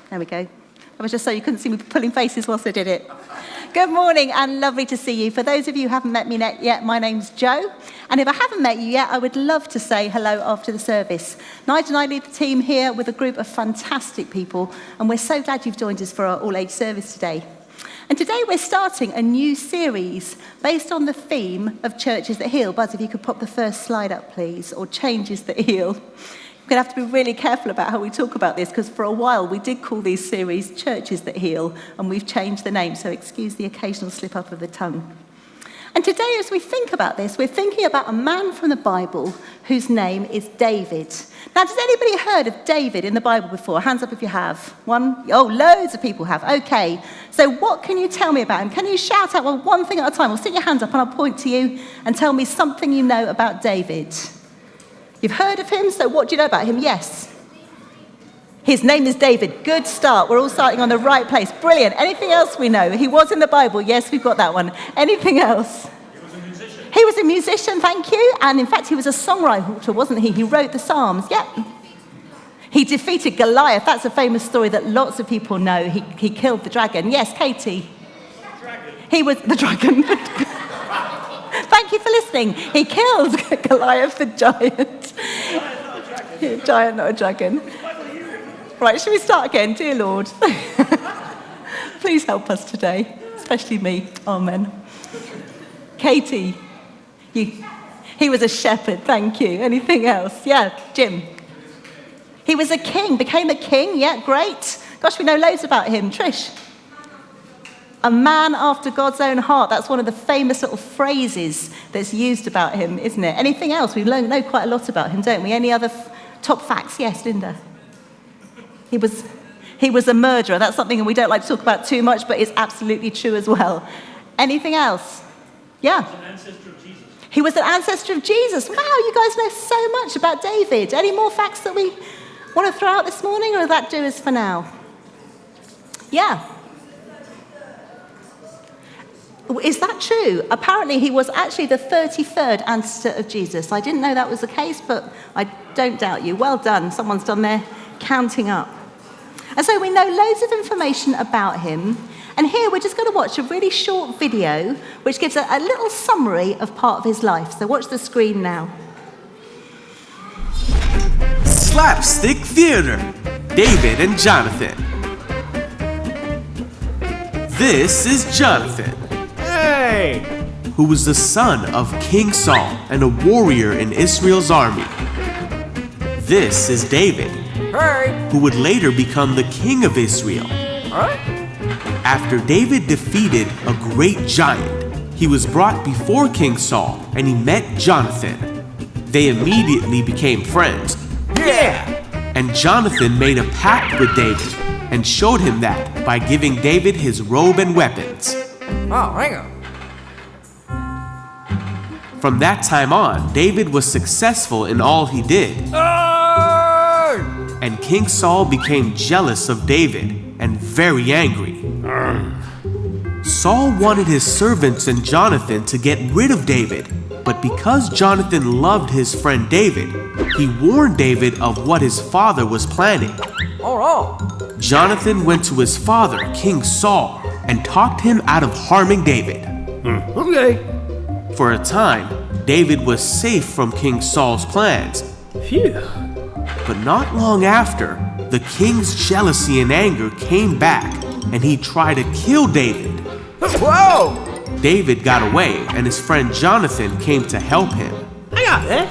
There we go. That was just so you couldn't see me pulling faces whilst I did it. Good morning and lovely to see you. For those of you who haven't met me yet, my name's Jo. And if I haven't met you yet, I would love to say hello after the service. Nigel and I lead the team here with a group of fantastic people. And we're so glad you've joined us for our all-age service today. And today we're starting a new series based on the theme of Churches That Heal. Buzz, if you could pop the first slide up, please, or Changes That Heal. We're going to have to be really careful about how we talk about this, because for a while we did call these series Churches That Heal, and we've changed the name, so excuse the occasional slip up of the tongue. And today, as we think about this, we're thinking about a man from the Bible whose name is David. Now, has anybody heard of David in the Bible before? Hands up if you have. One? Oh, loads of people have. Okay. So what can you tell me about him? Can you shout out one thing at a time? Or stick your hands up and I'll point to you and tell me something you know about David. You've heard of him, so what do you know about him? Yes. His name is David. Good start. We're all starting on the right place. Brilliant. Anything else we know? He was in the Bible. Yes, we've got that one. Anything else? He was a musician. He was a musician, thank you. And in fact, he was a songwriter, wasn't he? He wrote the Psalms. Yep. He defeated Goliath. That's a famous story that lots of people know. He killed the dragon. Yes, Katie? Dragon. He was the dragon. Thank you for listening. He killed Goliath the giant. Giant, not a dragon. Right, should we start again? Dear Lord, please help us today, especially me. Amen. Katie, he was a shepherd, thank you. Anything else? Yeah, Jim. He was a king, became a king. Yeah, great. Gosh, we know loads about him. Trish. A man after God's own heart. That's one of the famous little phrases that's used about him, isn't it? Anything else? We know quite a lot about him, don't we? Any other top facts? Yes, Linda. He was a murderer. That's something we don't like to talk about too much, but it's absolutely true as well. Anything else? Yeah. He was an ancestor of Jesus. He was an ancestor of Jesus. Wow, you guys know so much about David. Any more facts that we want to throw out this morning, or will that do us for now? Yeah. Is that true? Apparently he was actually the 33rd ancestor of Jesus. I didn't know that was the case, but I don't doubt you. Well done. Someone's done their counting up. And so we know loads of information about him. And here we're just going to watch a really short video which gives a little summary of part of his life. So watch the screen now. Slapstick Theater, David and Jonathan. This is Jonathan. Hey! Who was the son of King Saul and a warrior in Israel's army. This is David, Hey! who would later become the king of Israel. Huh? After David defeated a great giant, he was brought before King Saul and he met Jonathan. They immediately became friends. Yeah! And Jonathan made a pact with David and showed him that by giving David his robe and weapons. Oh, hang on. From that time on, David was successful in all he did. Hey! And King Saul became jealous of David and very angry. Saul wanted his servants and Jonathan to get rid of David, but because Jonathan loved his friend David, he warned David of what his father was planning. Oh, Jonathan went to his father, King Saul, and talked him out of harming David. okay. For a time, David was safe from King Saul's plans. Phew. But not long after, the king's jealousy and anger came back, and he tried to kill David. Whoa! David got away, and his friend Jonathan came to help him. Hang on there.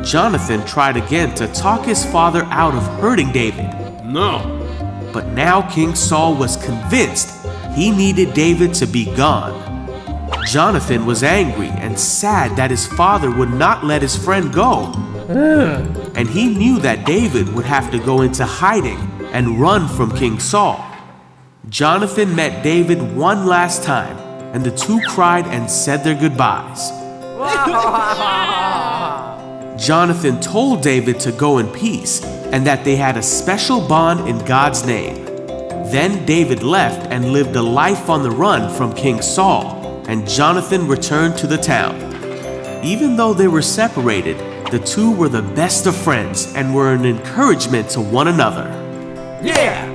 Jonathan tried again to talk his father out of hurting David. No. But now King Saul was convinced he needed David to be gone. Jonathan was angry and sad that his father would not let his friend go. And he knew that David would have to go into hiding and run from King Saul. Jonathan met David one last time, and the two cried and said their goodbyes. Jonathan told David to go in peace and that they had a special bond in God's name. Then David left and lived a life on the run from King Saul, and Jonathan returned to the town. Even though they were separated, the two were the best of friends and were an encouragement to one another. Yeah.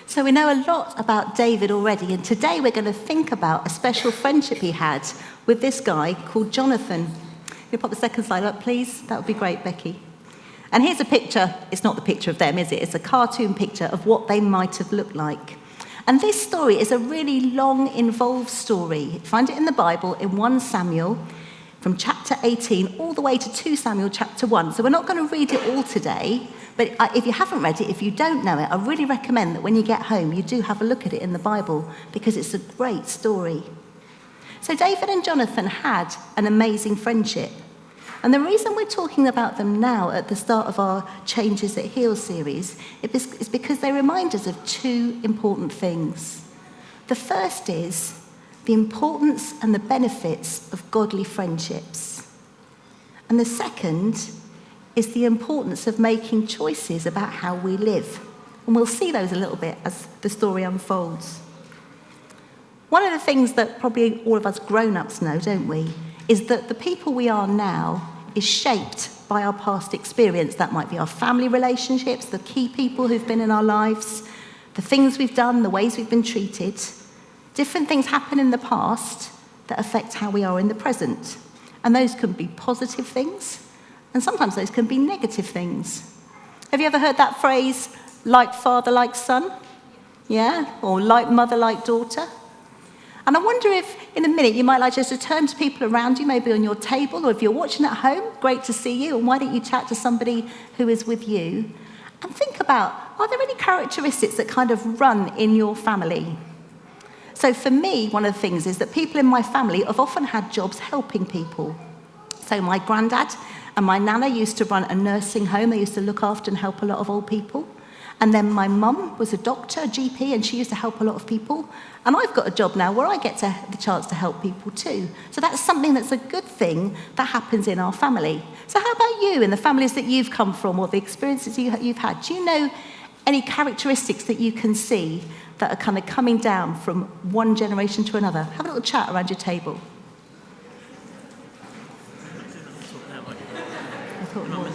So we know a lot about David already, and today we're going to think about a special friendship he had with this guy called Jonathan. Can you pop the second slide up, please? That would be great, Becky. And here's a picture. It's not the picture of them, is it? It's a cartoon picture of what they might have looked like. And this story is a really long, involved story. You find it in the Bible in 1 Samuel, from chapter 18 all the way to 2 Samuel chapter 1. So we're not going to read it all today, but if you haven't read it, if you don't know it, I really recommend that when you get home, you do have a look at it in the Bible, because it's a great story. So David and Jonathan had an amazing friendship. And the reason we're talking about them now at the start of our Changes That Heal series is because they remind us of 2 important things. The first is the importance and the benefits of godly friendships. And the second is the importance of making choices about how we live. And we'll see those a little bit as the story unfolds. One of the things that probably all of us grown-ups know, don't we, is that the people we are now is shaped by our past experience. That might be our family relationships, the key people who've been in our lives, the things we've done, the ways we've been treated. Different things happen in the past that affect how we are in the present. And those can be positive things, and sometimes those can be negative things. Have you ever heard that phrase, like father, like son? Yeah? Or like mother, like daughter? And I wonder if, in a minute, you might like just to turn to people around you, maybe on your table, or if you're watching at home, great to see you, and why don't you chat to somebody who is with you? And think about, are there any characteristics that kind of run in your family? So for me, one of the things is that people in my family have often had jobs helping people. So my granddad and my nana used to run a nursing home. They used to look after and help a lot of old people. And then my mum was a doctor, a GP, and she used to help a lot of people. And I've got a job now where I get the chance to help people too. So that's something that's a good thing that happens in our family. So how about you in the families that you've come from, or the experiences you've had? Do you know any characteristics that you can see that are kind of coming down from one generation to another? Have a little chat around your table. I thought more.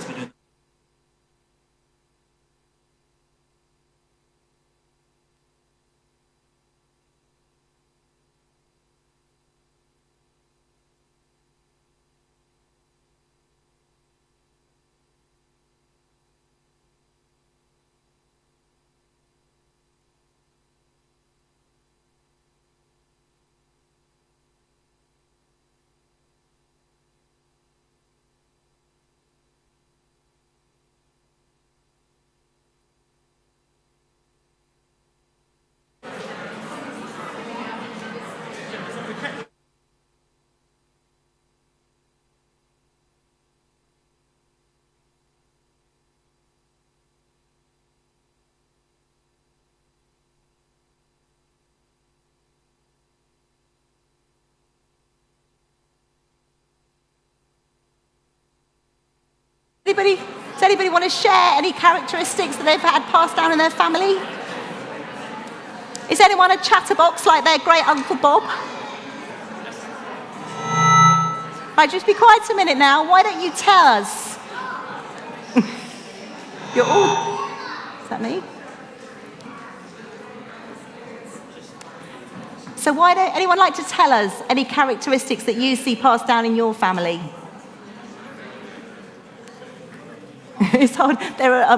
Does anybody want to share any characteristics that they've had passed down in their family? Is anyone a chatterbox like their great Uncle Bob? Right, just be quiet a minute now. Why don't you tell us? You're all... Is that me? So why don't anyone like to tell us any characteristics that you see passed down in your family? It's hard. There are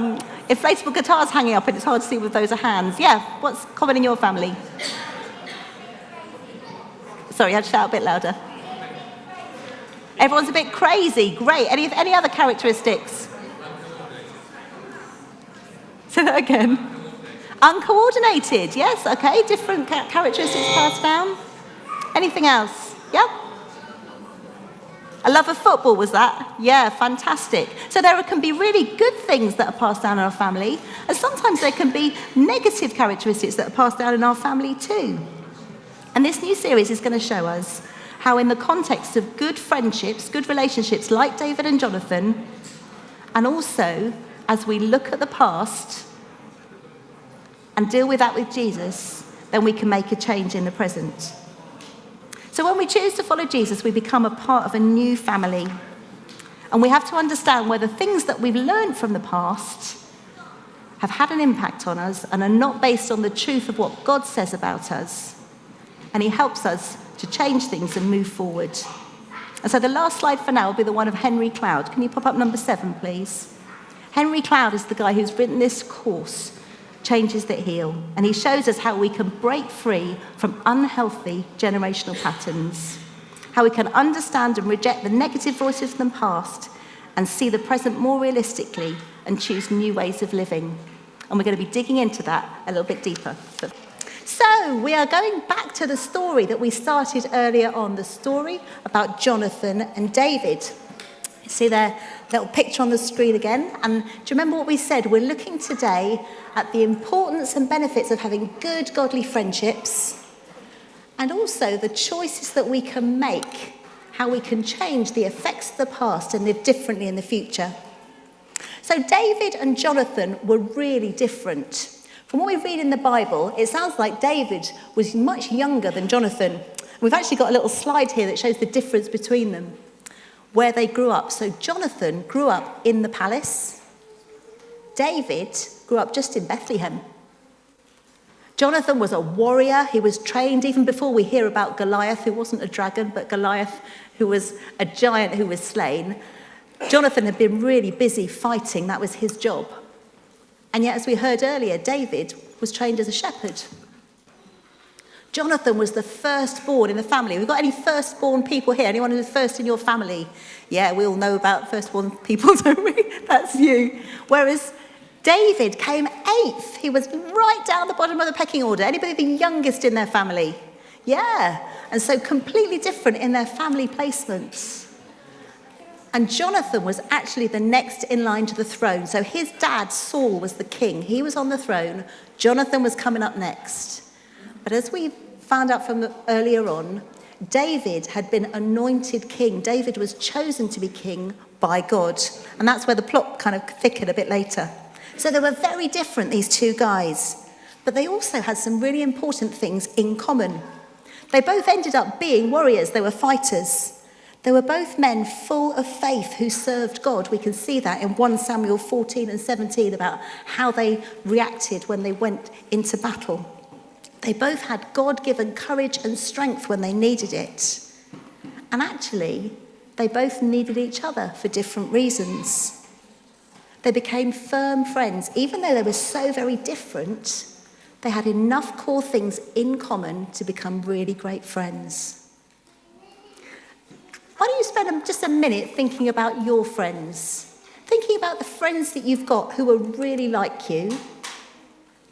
inflatable guitars hanging up, and it's hard to see with those are hands. Yeah, what's common in your family? Sorry, I had to shout a bit louder. Everyone's a bit crazy. Great. Any other characteristics? Say that again. Uncoordinated. Yes. Okay. Different characteristics passed down. Anything else? Yeah. A love of football, was that? Yeah, fantastic. So there can be really good things that are passed down in our family, and sometimes there can be negative characteristics that are passed down in our family too. And this new series is going to show us how, in the context of good friendships, good relationships like David and Jonathan, and also as we look at the past and deal with that with Jesus, then we can make a change in the present. So when we choose to follow Jesus, we become a part of a new family. And we have to understand whether things that we've learned from the past have had an impact on us and are not based on the truth of what God says about us. And he helps us to change things and move forward. And so the last slide for now will be the one of Henry Cloud. Can you pop up number 7, please? Henry Cloud is the guy who's written this course, Changes That Heal. And he shows us how we can break free from unhealthy generational patterns, how we can understand and reject the negative voices from the past and see the present more realistically and choose new ways of living. And we're going to be digging into that a little bit deeper. So we are going back to the story that we started earlier on, the story about Jonathan and David. You see their little picture on the screen again. And do you remember what we said? We're looking today at the importance and benefits of having good, godly friendships, and also the choices that we can make, how we can change the effects of the past and live differently in the future. So David and Jonathan were really different. From what we read in the Bible, it sounds like David was much younger than Jonathan. We've actually got a little slide here that shows the difference between them, where they grew up. So Jonathan grew up in the palace. David grew up just in Bethlehem. Jonathan was a warrior. He was trained even before we hear about Goliath, who wasn't a dragon, but Goliath, who was a giant who was slain. Jonathan had been really busy fighting. That was his job. And yet, as we heard earlier, David was trained as a shepherd. Jonathan was the firstborn in the family. We've got any firstborn people here? Anyone who's first in your family? Yeah, we all know about firstborn people, don't we? That's you. Whereas David came 8th. He was right down the bottom of the pecking order. Anybody the youngest in their family? Yeah. And so completely different in their family placements. And Jonathan was actually the next in line to the throne. So his dad, Saul, was the king. He was on the throne. Jonathan was coming up next. But as we found out from earlier on, David had been anointed king. David was chosen to be king by God. And that's where the plot kind of thickened a bit later. So they were very different, these two guys. But they also had some really important things in common. They both ended up being warriors. They were fighters. They were both men full of faith who served God. We can see that in 1 Samuel 14 and 17 about how they reacted when they went into battle. They both had God-given courage and strength when they needed it. And actually, they both needed each other for different reasons. They became firm friends. Even though they were so very different, they had enough core things in common to become really great friends. Why don't you spend just a minute thinking about your friends? Thinking about the friends that you've got who are really like you,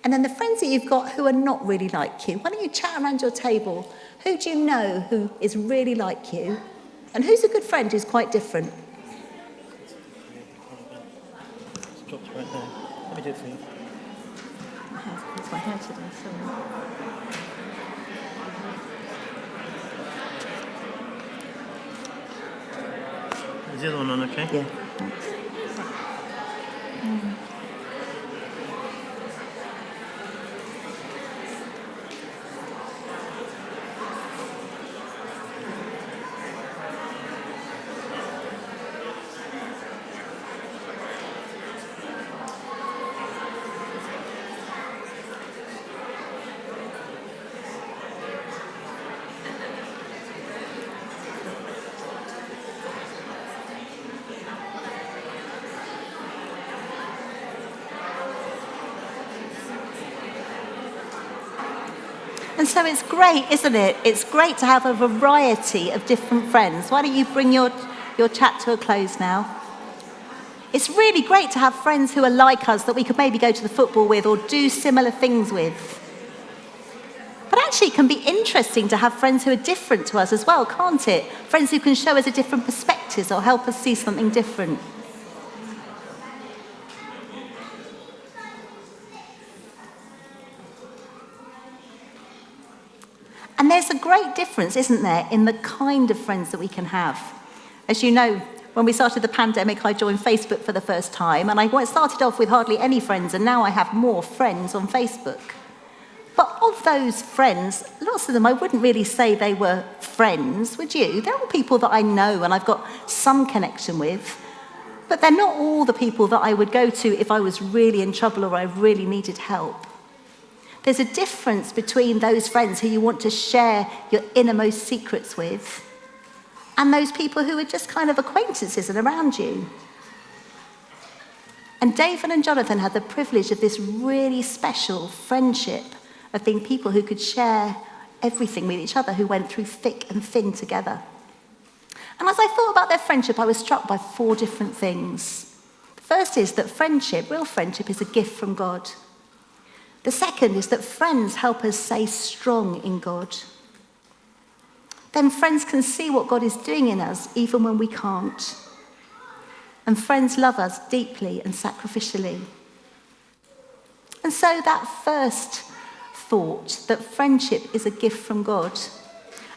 and then the friends that you've got who are not really like you. Why don't you chat around your table? Who do you know who is really like you? And who's a good friend who's quite different? It's dropped right there. Let me do it for you. It's my hair today, sorry. Is the other one on okay? Yeah, thanks. And so it's great, isn't it? It's great to have a variety of different friends. Why don't you bring your chat to a close now? It's really great to have friends who are like us that we could maybe go to the football with or do similar things with. But actually it can be interesting to have friends who are different to us as well, can't it? Friends who can show us a different perspectives or help us see something different. And there's a great difference, isn't there, in the kind of friends that we can have. As you know, when we started the pandemic, I joined Facebook for the first time, and I started off with hardly any friends, and now I have more friends on Facebook. But of those friends, lots of them, I wouldn't really say they were friends, would you? They're all people that I know and I've got some connection with, but they're not all the people that I would go to if I was really in trouble or I really needed help. There's a difference between those friends who you want to share your innermost secrets with and those people who are just kind of acquaintances and around you. And David and Jonathan had the privilege of this really special friendship of being people who could share everything with each other, who went through thick and thin together. And as I thought about their friendship, I was struck by 4 different things. The first is that friendship, real friendship, is a gift from God. The second is that friends help us stay strong in God. Then friends can see what God is doing in us, even when we can't. And friends love us deeply and sacrificially. And so that first thought, that friendship is a gift from God,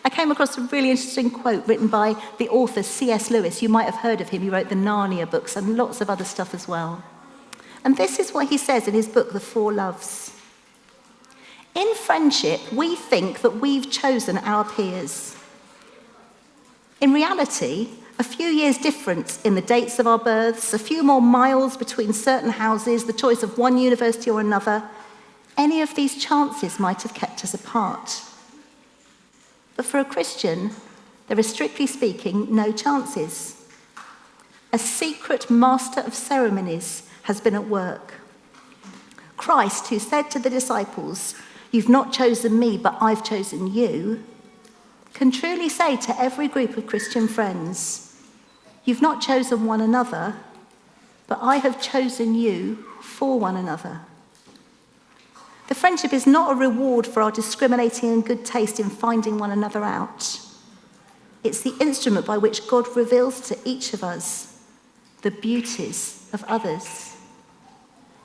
I came across a really interesting quote written by the author C.S. Lewis. You might have heard of him. He wrote the Narnia books and lots of other stuff as well. And this is what he says in his book, The 4 Loves. In friendship, we think that we've chosen our peers. In reality, a few years difference in the dates of our births, a few more miles between certain houses, the choice of one university or another, any of these chances might have kept us apart. But for a Christian, there are, strictly speaking, no chances. A secret master of ceremonies has been at work. Christ, who said to the disciples, "You've not chosen me, but I've chosen you," can truly say to every group of Christian friends, "You've not chosen one another, but I have chosen you for one another." The friendship is not a reward for our discriminating and good taste in finding one another out. It's the instrument by which God reveals to each of us the beauties of others.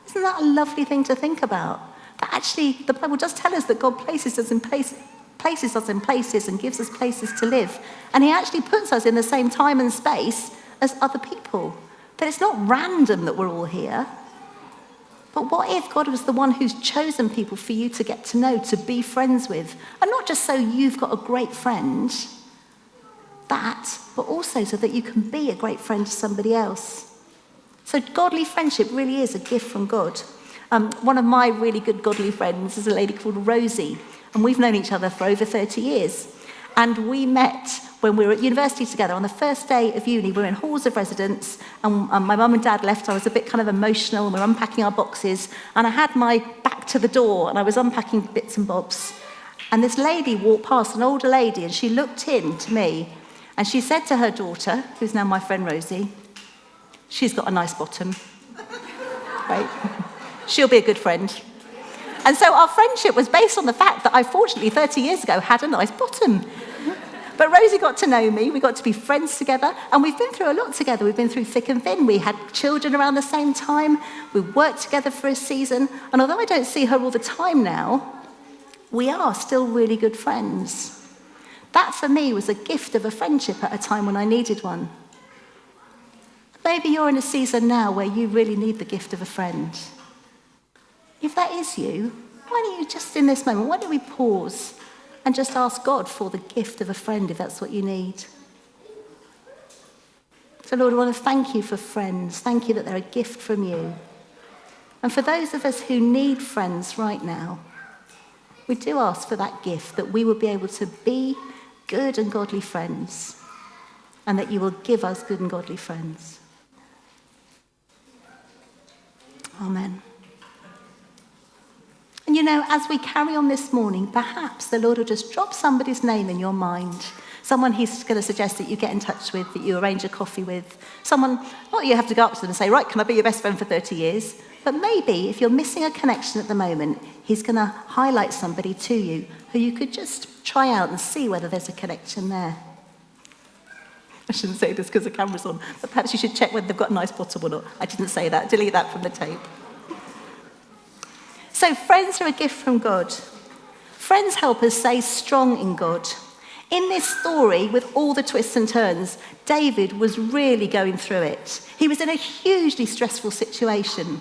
Isn't that a lovely thing to think about? That actually, the Bible does tell us that God places us in places and gives us places to live. And he actually puts us in the same time and space as other people. That it's not random that we're all here. But what if God was the one who's chosen people for you to get to know, to be friends with? And not just so you've got a great friend, but also so that you can be a great friend to somebody else. So godly friendship really is a gift from God. One of my really good godly friends is a lady called Rosie, and we've known each other for over 30 years. And we met when we were at university together. On the first day of uni, we were in halls of residence, and my mum and dad left. I was a bit kind of emotional, and we were unpacking our boxes, and I had my back to the door, and I was unpacking bits and bobs. And this lady walked past, an older lady, and she looked in to me, and she said to her daughter, who's now my friend Rosie, "She's got a nice bottom." Right? She'll be a good friend. And so our friendship was based on the fact that I, fortunately, 30 years ago, had a nice bottom. But Rosie got to know me, we got to be friends together, and we've been through a lot together. We've been through thick and thin. We had children around the same time. We worked together for a season. And although I don't see her all the time now, we are still really good friends. That, for me, was a gift of a friendship at a time when I needed one. Maybe you're in a season now where you really need the gift of a friend. If that is you, why don't you just in this moment, why don't we pause and just ask God for the gift of a friend if that's what you need? So Lord, I want to thank you for friends. Thank you that they're a gift from you. And for those of us who need friends right now, we do ask for that gift, that we will be able to be good and godly friends, and that you will give us good and godly friends. Amen. And you know, as we carry on this morning, perhaps the Lord will just drop somebody's name in your mind. Someone he's going to suggest that you get in touch with, that you arrange a coffee with. Someone, not you have to go up to them and say, right, can I be your best friend for 30 years? But maybe if you're missing a connection at the moment, he's going to highlight somebody to you who you could just try out and see whether there's a connection there. I shouldn't say this because the camera's on, but perhaps you should check whether they've got a nice bottom or not. I didn't say that. Delete that from the tape. So friends are a gift from God. Friends help us stay strong in God. In this story, with all the twists and turns, David was really going through it. He was in a hugely stressful situation.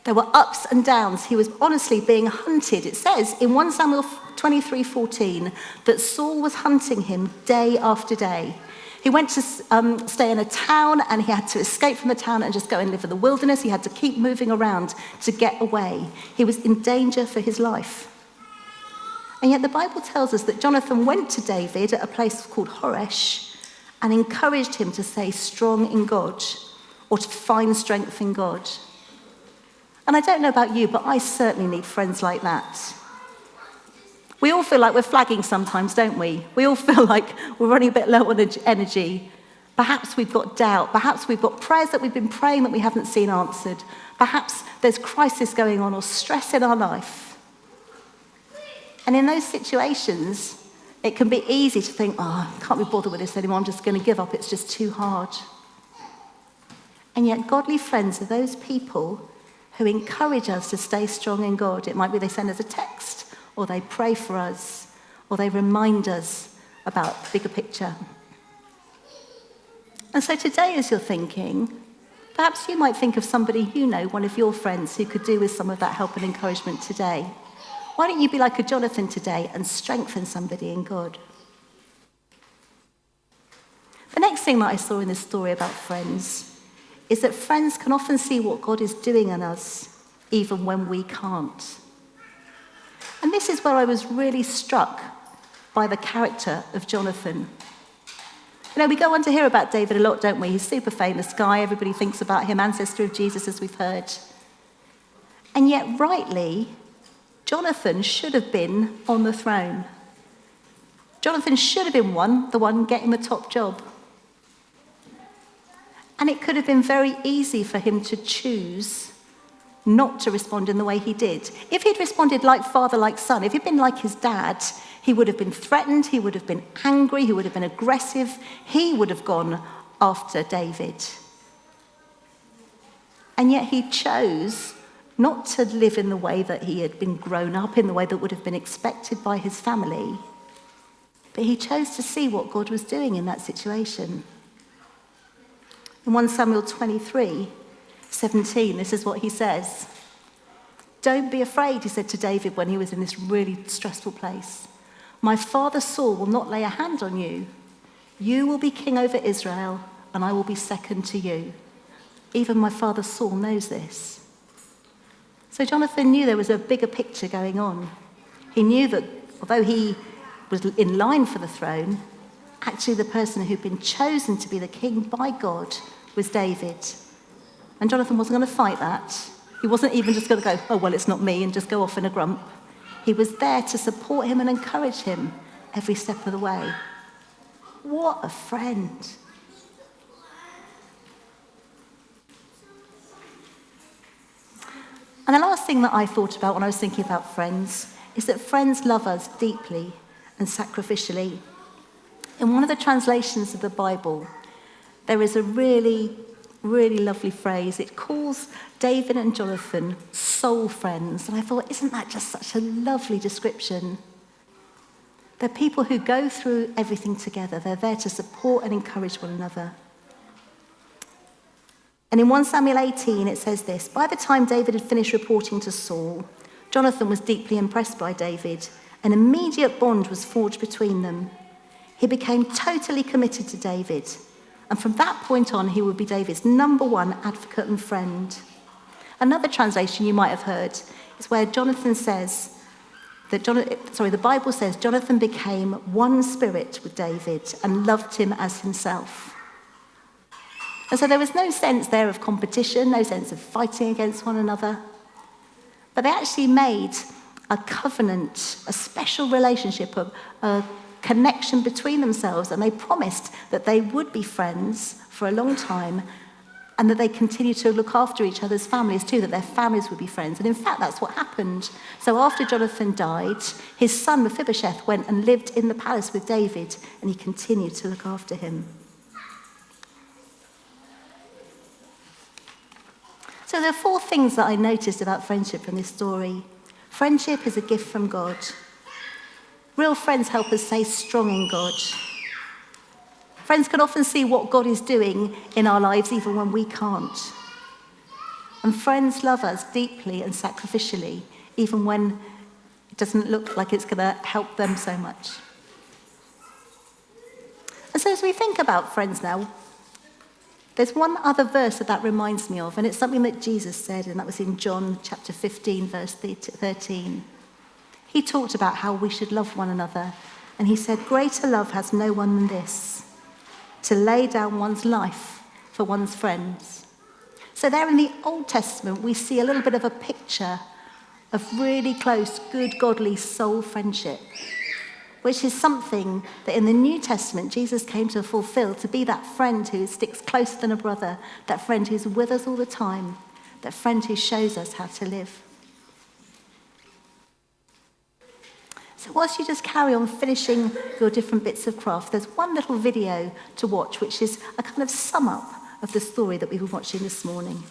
There were ups and downs. He was honestly being hunted. It says in 1 Samuel 23:14 that Saul was hunting him day after day. He went to stay in a town, and he had to escape from the town and just go and live in the wilderness. He had to keep moving around to get away. He was in danger for his life. And yet the Bible tells us that Jonathan went to David at a place called Horesh and encouraged him to stay strong in God, or to find strength in God. And I don't know about you, but I certainly need friends like that. We all feel like we're flagging sometimes, don't we? We all feel like we're running a bit low on energy. Perhaps we've got doubt. Perhaps we've got prayers that we've been praying that we haven't seen answered. Perhaps there's crisis going on or stress in our life. And in those situations, it can be easy to think, I can't be bothered with this anymore. I'm just going to give up. It's just too hard. And yet godly friends are those people who encourage us to stay strong in God. It might be they send us a text, or they pray for us, or they remind us about the bigger picture. And so today, as you're thinking, perhaps you might think of somebody you know, one of your friends, who could do with some of that help and encouragement today. Why don't you be like a Jonathan today and strengthen somebody in God? The next thing that I saw in this story about friends is that friends can often see what God is doing in us, even when we can't. And this is where I was really struck by the character of Jonathan. You know, we go on to hear about David a lot, don't we? He's a super famous guy. Everybody thinks about him, ancestor of Jesus, as we've heard. And yet, rightly, Jonathan should have been on the throne. Jonathan should have been the one getting the top job. And it could have been very easy for him to choose not to respond in the way he did. If he'd responded like father, like son, if he'd been like his dad, he would have been threatened, he would have been angry, he would have been aggressive, he would have gone after David. And yet he chose not to live in the way that he had been grown up, in the way that would have been expected by his family, but he chose to see what God was doing in that situation. In 1 Samuel 23:17, this is what he says. "Don't be afraid," he said to David when he was in this really stressful place. "My father Saul will not lay a hand on you. You will be king over Israel, and I will be second to you." Even my father Saul knows this. So Jonathan knew there was a bigger picture going on. He knew that although he was in line for the throne, actually the person who'd been chosen to be the king by God was David. And Jonathan wasn't going to fight that. He wasn't even just going to go, "Oh, well, it's not me," and just go off in a grump. He was there to support him and encourage him every step of the way. What a friend. And the last thing that I thought about when I was thinking about friends is that friends love us deeply and sacrificially. In one of the translations of the Bible, there is a really, really lovely phrase. It calls David and Jonathan soul friends. And I thought, isn't that just such a lovely description? They're people who go through everything together. They're there to support and encourage one another. And in 1 Samuel 18, it says this: "By the time David had finished reporting to Saul, Jonathan was deeply impressed by David. An immediate bond was forged between them. He became totally committed to David. And from that point on, he would be David's number one advocate and friend." Another translation you might have heard is where Jonathan says that the Bible says Jonathan became one spirit with David and loved him as himself. And so there was no sense there of competition, no sense of fighting against one another. But they actually made a covenant, a special relationship, a connection between themselves, and they promised that they would be friends for a long time, and that they continue to look after each other's families too, that their families would be friends. And in fact, that's what happened. So after Jonathan died, his son Mephibosheth went and lived in the palace with David, and he continued to look after him. So there are 4 things that I noticed about friendship from this story. Friendship is a gift from God. Real friends help us stay strong in God. Friends can often see what God is doing in our lives even when we can't. And friends love us deeply and sacrificially, even when it doesn't look like it's going to help them so much. And so as we think about friends now, there's one other verse that reminds me of, and it's something that Jesus said, and that was in John chapter 15, verse 13. He talked about how we should love one another, and he said, "Greater love has no one than this, to lay down one's life for one's friends." So there in the Old Testament, we see a little bit of a picture of really close, good, godly soul friendship, which is something that in the New Testament, Jesus came to fulfill, to be that friend who sticks closer than a brother, that friend who's with us all the time, that friend who shows us how to live. So whilst you just carry on finishing your different bits of craft, there's one little video to watch, which is a kind of sum up of the story that we were watching this morning.